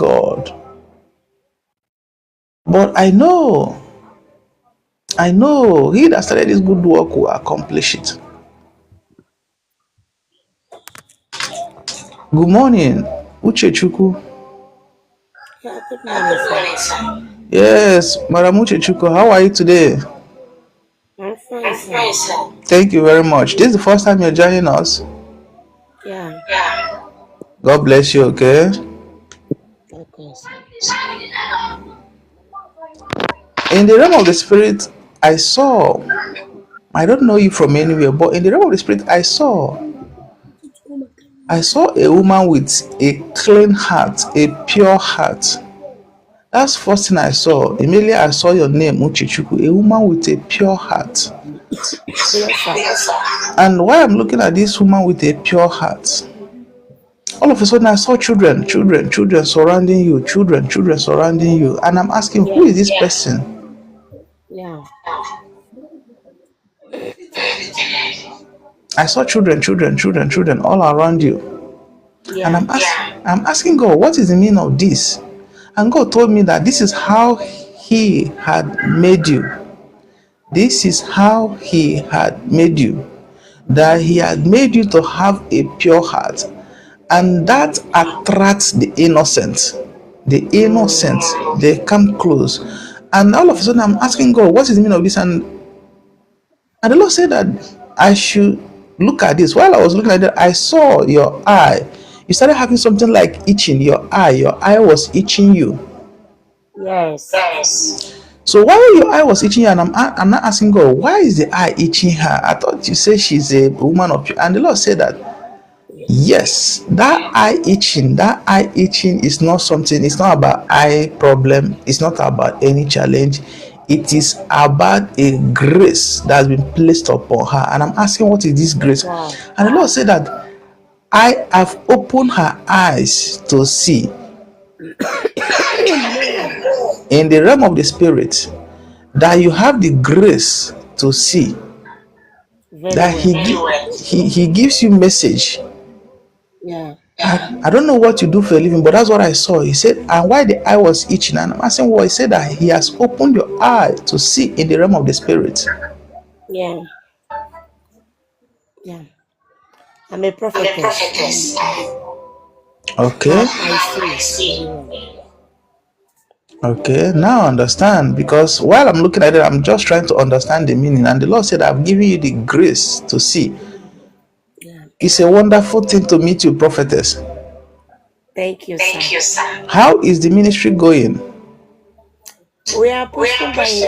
God. But I know he that started this good work will accomplish it. Good morning, Uchechukwu. Yeah, good morning, sir. Yes, Madam Uchechukwu, how are you today? I'm fine, sir. Thank you very much. This is the first time you're joining us. Yeah. God bless you, okay? Okay, sir. In the realm of the spirit, I don't know you from anywhere, but in the realm of the spirit, I saw a woman with a clean heart, a pure heart. That's the first thing I saw. Immediately I saw your name, Uchechukwu, a woman with a pure heart. Yes, sir. And while I'm looking at this woman with a pure heart, all of a sudden I saw children surrounding you, children surrounding you. And I'm asking, who is this person? Yeah. I saw children all around you. Yeah. And I'm asking God, what is the meaning of this? And God told me that this is how He had made you. This is how He had made you. That He had made you to have a pure heart. And that attracts the innocent. The innocent, they come close. And all of a sudden I'm asking God, what is the meaning of this? And the Lord said that I should look at this. While I was looking at it, I saw your eye. You started having something like itching. Your eye was itching you. Yes. So while your eye was itching you, and I'm not asking God, why is the eye itching her? I thought you said she's a woman of, and the Lord said that yes, that eye itching is not something, it's not about eye problem, it's not about any challenge. It is about a grace that has been placed upon her. And I'm asking, what is this grace? Wow. And the Lord said that I have opened her eyes to see. In the realm of the spirit, that you have the grace to see. Very That well. he gives you message. Yeah. I don't know what you do for a living, but that's what I saw. He said, and why the eye was itching, and I'm asking why. He said that he has opened your eye to see in the realm of the spirit. Yeah. I'm a prophetess. Okay. I see. Okay, now I understand, because while I'm looking at it, I'm just trying to understand the meaning. And the Lord said, I've given you the grace to see. Yeah. It's a wonderful thing to meet you, prophetess. Thank you, sir. How is the ministry going? We are pushing by His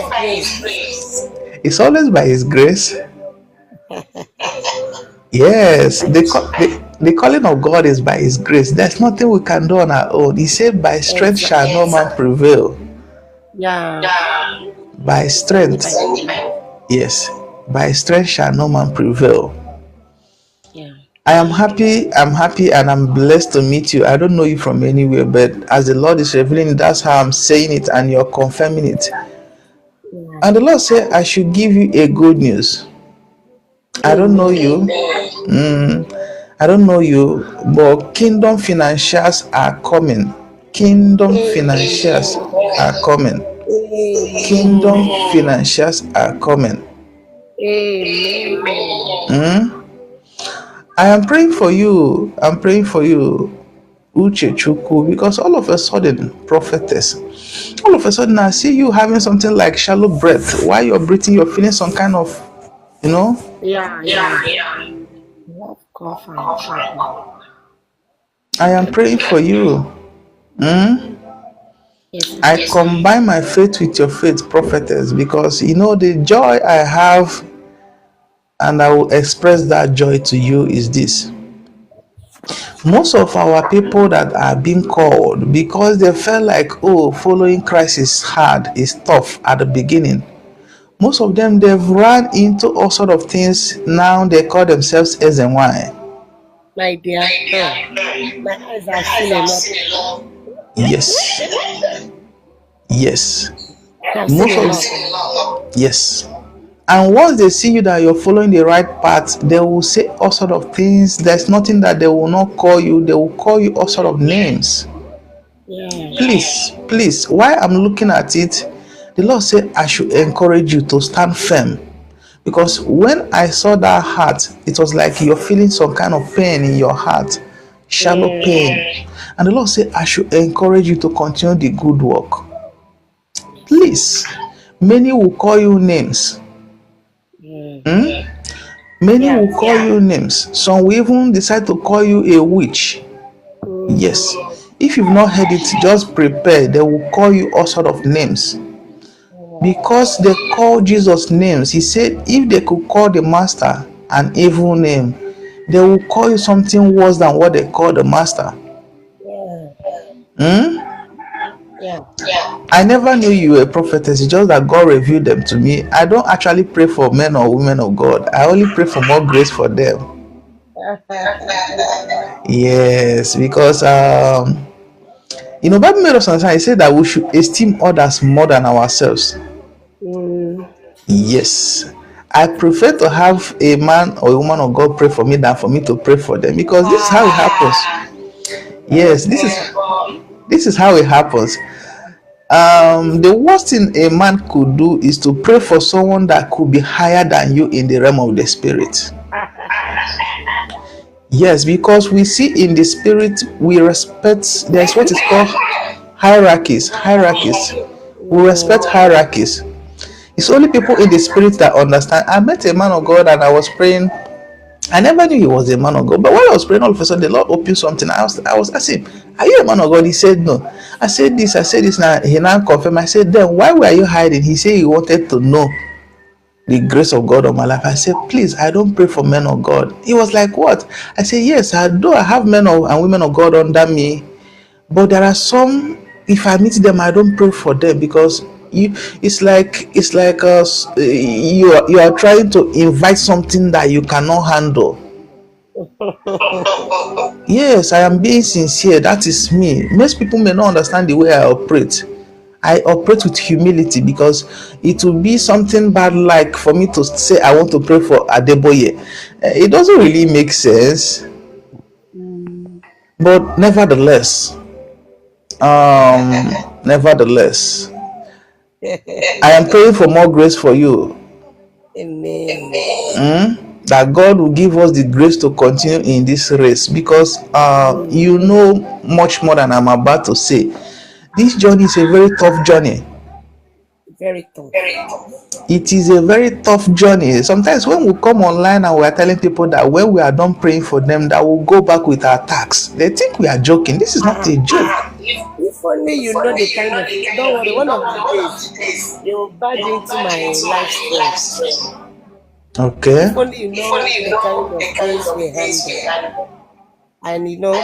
grace. It's always by His grace. Yes, the calling of God is by His grace. There's nothing we can do on our own. He said, by strength shall no man prevail. Yeah. By strength. Yes. By strength shall no man prevail. Yeah. I am happy, and I'm blessed to meet you. I don't know you from anywhere, but as the Lord is revealing it, that's how I'm saying it, and you're confirming it. Yeah. And the Lord said, I should give you a good news. I don't know you. I don't know you, but kingdom financiers are coming. Kingdom financiers are coming. Kingdom financiers are coming. I am praying for you. I'm praying for you, Uchechukwu, because all of a sudden, prophetess, all of a sudden I see you having something like shallow breath. While you're breathing, you're feeling some kind of, Yeah. I am praying for you. Yes, I combine my faith with your faith, prophetess, because the joy I have, and I will express that joy to you, is this. Most of our people that are being called, because they felt like, following Christ is hard, is tough at the beginning. Most of them, they've run into all sort of things. Now they call themselves S and Y. My dear, my eyes have seen a lot. Yes. Most of yes. And once they see you that you're following the right path, they will say all sort of things. There's nothing that they will not call you. They will call you all sort of names. Yeah. Please, while I'm looking at it, the Lord said I should encourage you to stand firm. Because when I saw that heart, it was like you're feeling some kind of pain in your heart, shallow Yeah. pain. And the Lord said, I should encourage you to continue the good work. Yes. Please, many will call you names. Mm. Many Yeah. will call you names. Some will even decide to call you a witch. Mm. Yes. If you've not heard it, just prepare. They will call you all sort of names. Wow. Because they call Jesus names. He said if they could call the master an evil name, they will call you something worse than what they call the master. Yeah. Hmm? Yeah. I never knew you were a prophetess. It's just that God revealed them to me. I don't actually pray for men or women of God. I only pray for more grace for them. Yes, because Bible made us understand. It said that we should esteem others more than ourselves. Mm. Yes. I prefer to have a man or a woman of God pray for me than for me to pray for them, because this is how it happens. Yes, God. this is how it happens. The worst thing a man could do is to pray for someone that could be higher than you in the realm of the spirit. Yes, because we see in the spirit we respect. There's what is called hierarchies. We respect Mm. hierarchies. It's only people in the spirit that understand. I met a man of God and I was praying. I never knew he was a man of God. But while I was praying, all of a sudden the Lord opened something. I was asking him, are you a man of God? He said no. I said this now. He now confirmed. I said, then why were you hiding? He said he wanted to know the grace of God on my life. I said, please, I don't pray for men of God. He was like, what? I said, yes, I do. I have men and women of God under me. But there are some, if I meet them, I don't pray for them, because you are trying to invite something that you cannot handle. Yes, I am being sincere. That is me. Most people may not understand the way I operate. I operate with humility, because it will be something bad like for me to say I want to pray for Adeboye. It doesn't really make sense. Mm. But nevertheless, I am praying for more grace for you. Amen. That God will give us the grace to continue in this race, because you Amen. know much more than I'm about to say. This journey is a very tough journey. Very tough. It is a very tough journey. Sometimes when we come online and we are telling people that when we are done praying for them, that we'll go back with our tax, they think we are joking. This is not Ah, a joke. if only you know the kind of, don't worry, one of the days they will barge into my live stream. Okay. If only you know the kind of things we handle. And people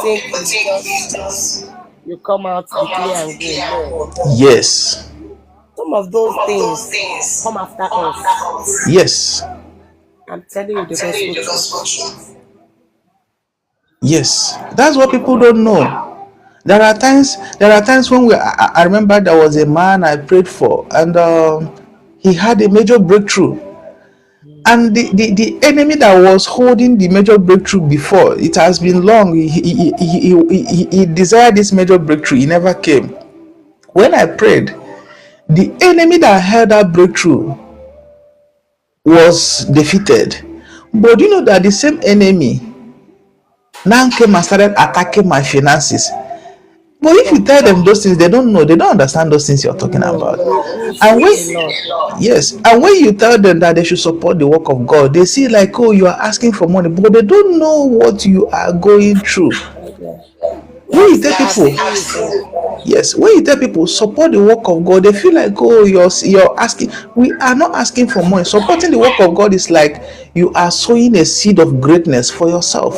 think it's just you come out, declare and go. No. Yes. Some of those things come after us. Yes. I'm telling you the gospel truth. Yes. That's what people don't know. There are times when I remember there was a man I prayed for, and he had a major breakthrough. And the enemy that was holding the major breakthrough before, it has been long. He desired this major breakthrough. He never came. When I prayed, the enemy that held that breakthrough was defeated. But you know that the same enemy now came and started attacking my finances. But if you Oh, tell them those things, they don't know, they don't understand those things you're talking no, about. we've And seen when a lot. yes, and when you tell them that they should support the work of God, they see like, oh, you are asking for money, but they don't know what you are going through. Yeah. When you tell I've people, seen it all. yes, when you tell people support the work of God, they feel like, oh, you're asking. We are not asking for money. Supporting the work of God is like you are sowing a seed of greatness for yourself.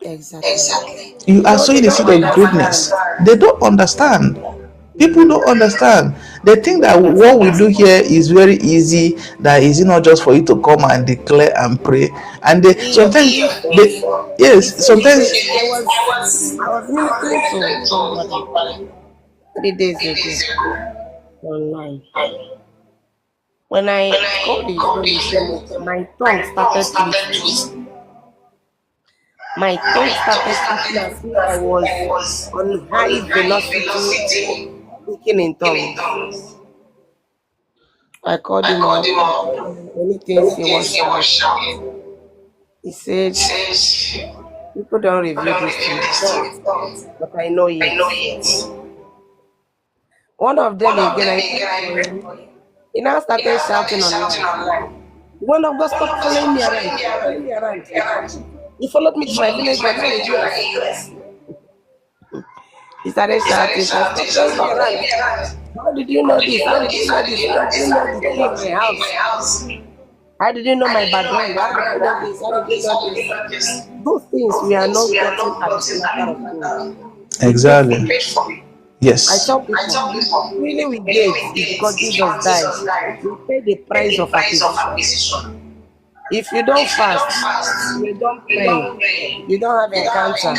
Exactly. Exactly. You are They sowing a don't seed of understand. greatness. They don't understand. People Mm. don't understand. They They think don't that what we understand. do here is very easy. That is it not just for you to come and declare and pray. And they sometimes they You yes, see, sometimes I was ministering to somebody 3 days ago online. When I called his name, my tongue started twisting. My tongue started speaking as if I was on high velocity speaking in tongues. I called him up. I told him many things he was shouting. He said, people don't reveal this to me. Don't, but I know it. One of them again, I prayed for him. He now started shouting online. The one of God, stop following me around. Stop following me around. He followed me to my village. We're now in the US. He started shouting, stop following me around. How did you know this? How did you know this? How did you know the thing in my house? How did you know my background? How did you know this? How did you know this? Those things we are not getting at the center of things. We paid Exactly. for it. I Yes. tell people, really we get is because Jesus died. We pay the price of acquisition. If you don't fast, you don't pray, you don't have encounter,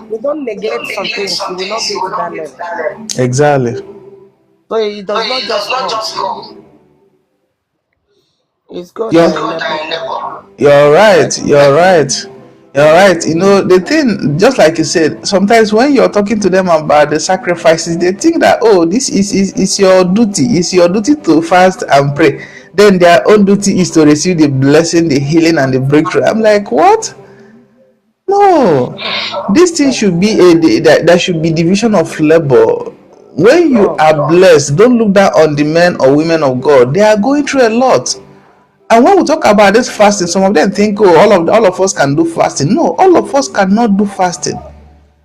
you don't neglect some things, you will not get to that level. Exactly. So it does not just come. It's God You're that enables us. you're That's right. the You're thing. right. You're right. You know, the thing, just like you said, sometimes when you're talking to them about the sacrifices, they think that, oh, this is your duty. It's your duty to fast and pray. Then their own duty is to receive the blessing, the healing, and the breakthrough. I'm like, what? No. This thing No, should be there should be division of labor. When you no, are blessed, don't look down on the men or women of God. They are going through a lot. And when we talk about this fasting, some of them think, oh, all of us can do fasting. No, all of us cannot do fasting.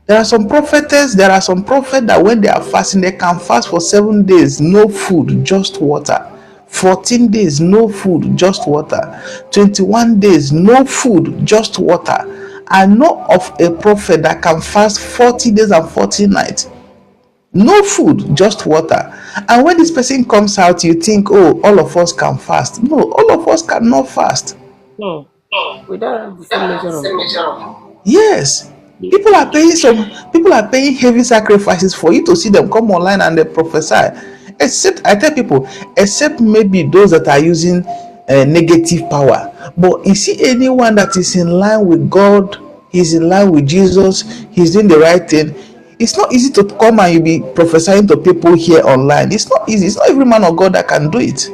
There are some prophetess, there are some prophets that when they are fasting, they can fast for 7 days, no food, just water. 14 days, no food, just water. 21 days, no food, just water. I know of a prophet that can fast 40 days and 40 nights, no food, just water. And when this person comes out, you think, oh, all of us can fast. No, all of us cannot fast. no. We don't have the same measure of God. Yes, people are paying heavy sacrifices for you to see them come online and they prophesy. Except I tell people, except maybe those that are using negative power. But you see, anyone that is in line with God, he's in line with Jesus, he's doing the right thing. It's not easy to come and you be prophesying to people here online. It's not easy. It's not every man of God that can do it.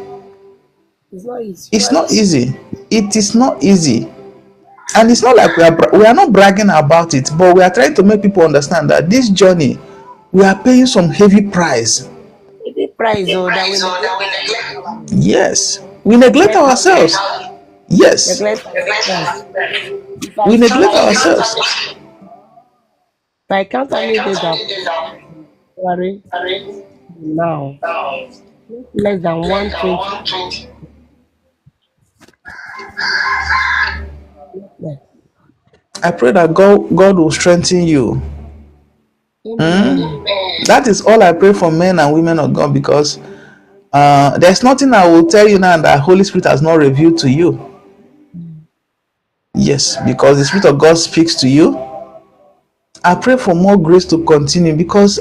It's not easy. It's not easy. It is not easy. And it's not like we are not bragging about it, but we are trying to make people understand that this journey, we are paying some heavy price. It's a price that we neglect ourselves. Yes, we neglect Mentally, ourselves. Yes, neglect ourselves. If I we count neglect how many ourselves. if I count how many days I've worried now, less than 120. Yes. I pray that God will strengthen you. Amen. That is all I pray for men and women of God, because there's nothing I will tell you now that Holy Spirit has not revealed to you. Yes, because the Spirit of God speaks to you. I pray for more grace to continue, because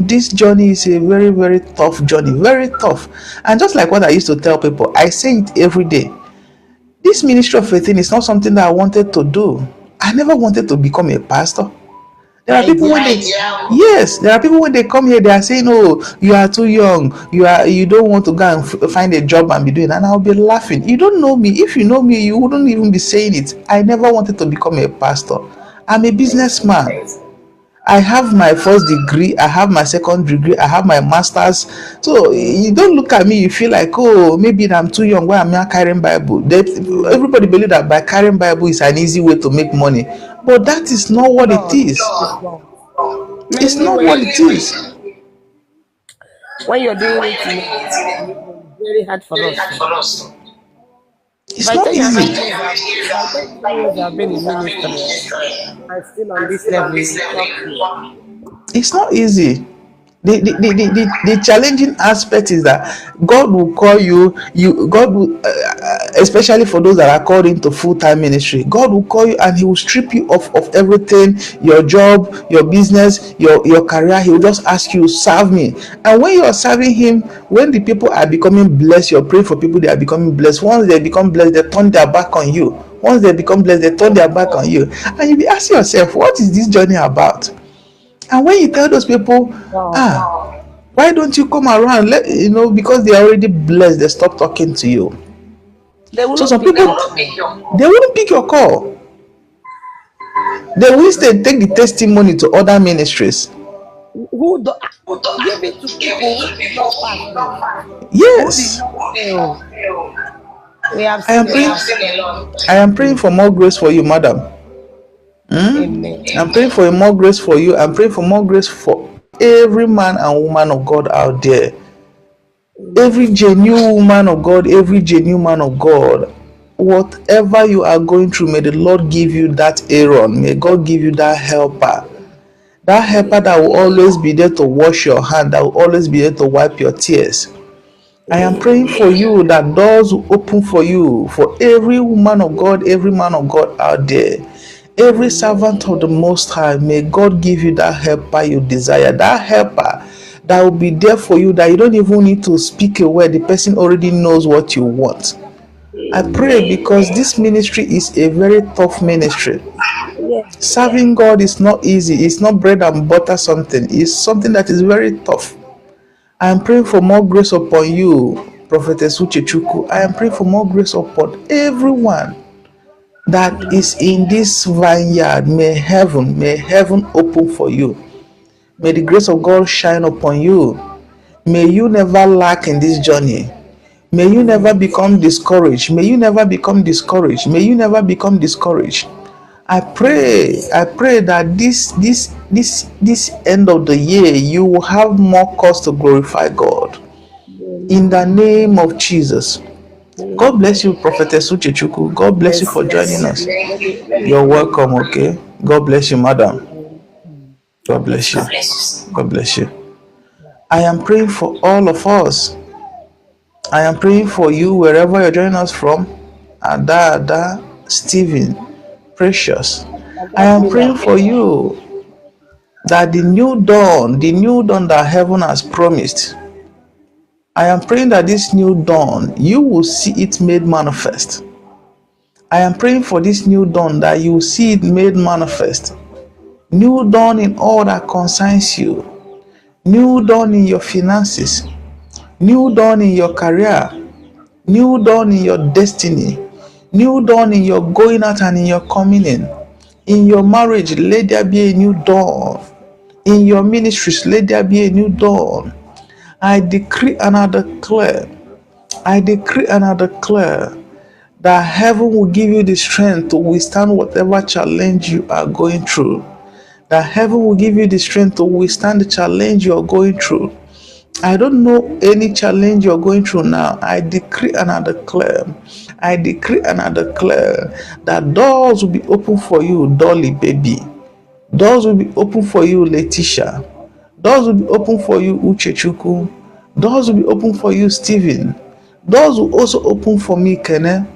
this journey is a very, very tough journey, very tough. And just like what I used to tell people, I say it every day. This ministry of faith thing is not something that I wanted to do. I never wanted to become a pastor. There Your are people when idea. they Yes, there are people when they come here, they are saying, "Oh, you are too young. You don't want to go and find a job and be doing." And I'll be laughing. You don't know me. If you know me, you wouldn't even be saying it. I never wanted to become a pastor. I'm a businessman. I have my first degree, I have my second degree, I have my master's. So you don't look at me, you feel like, oh, maybe I'm too young. Why am I carrying Bible? Everybody believe that by carrying Bible is an easy way to make money, but that is not what it No, is. it's not. It's Mainly not what it is. when you're doing it in it's very hard for us to. If It's I not tell you how many easy. years if I tell you how many years I've been in ministry, I'm still on this level, it will shock you. It's not easy. The challenging aspect is that God will call God will, especially for those that are called into full-time ministry, God will call you and he will strip you of everything, your job, your business, your career. He will just ask you, serve me. And when you are serving him, when the people are becoming blessed, you're praying for people, they are becoming blessed. Once they become blessed, they turn their back on you. Once they become blessed, they turn their back on you. And you be asking yourself, what is this journey about? And when you tell those people, Wow. why don't you come around? Because they are already blessed, they stop talking to you. They will So not some pick people, your call. they wouldn't pick your call. They will instead take the testimony to other ministries. Who do, give it to people who did not pass though. Who did Yes. not fail. We have I am seen a praying. lot. I am praying for more grace for you, madam. Amen. I'm praying for more grace for you. I'm praying for more grace for every man and woman of God out there. Amen. Every genuine woman of God, every genuine man of God, whatever you are going through, may the Lord give you that Aaron. May God give you that helper. That helper that will always be there to wash your hand, that will always be there to wipe your tears. I am praying Amen. for you that doors will open for you, for every woman of God, every man of God out there, every Amen. servant of the Most High. May God give you that helper you desire, that helper that will be there for you, that you don't even need to speak a word. The person already knows what you want. I pray Amen. because this ministry is a very tough ministry. Yes. Serving God is not easy. It's not bread and butter something. It's something that is very tough. I am praying for more grace upon you, Prophetess Uchechuku. I am praying for more grace upon everyone that is in this vineyard. May heaven open for you. May the grace of God shine upon you. May you never lack in this journey. May you never Amen. become discouraged. May you never become discouraged. May you never become discouraged. Amen. I pray that this end of the year you will have more cause to glorify God. In the Amen. name of Jesus. God bless Amen. you, Prophetess Uchechuku. God bless you Bless for you. joining Thank us. you. Let me You're pray. welcome, okay? God bless you, madam. God God bless bless you, you. sir. God bless you. I am praying for all of us. I am praying for you wherever you're joining us from. Ada, Stephen, Precious. I am Adapina. praying for you that the new dawn that heaven has promised, I am praying that this new dawn, you will see it made manifest. I am praying for this new dawn that you will see it made manifest. New dawn in all that concerns you. New dawn in your finances. New dawn in your career. New dawn in your destiny. New dawn in your going out and in your coming in. In your marriage, let there be a new dawn. In your ministries, let there be a new dawn. I decree and I decree and I declare that heaven will give you the strength to withstand whatever challenge you are going through. That heaven will give you the strength to withstand the challenge you are going through. I don't know any challenge you're going through now. I decree and I decree and I declare that doors will be open for you, Dolly baby. Doors will be open for you, Letitia. Doors will be open for you, Uchechuku. Doors will be open for you, Stephen. Doors will also open for me, Kene.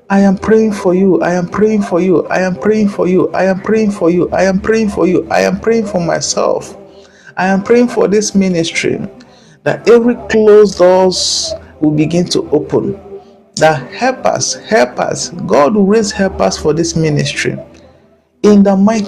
I am praying for you. I am praying for you. I am praying for you. I am praying for you. I am praying for you. I am praying for myself. I am praying for this ministry that every closed doors will begin to open. That help us. God will raise helpers for this ministry. In the mighty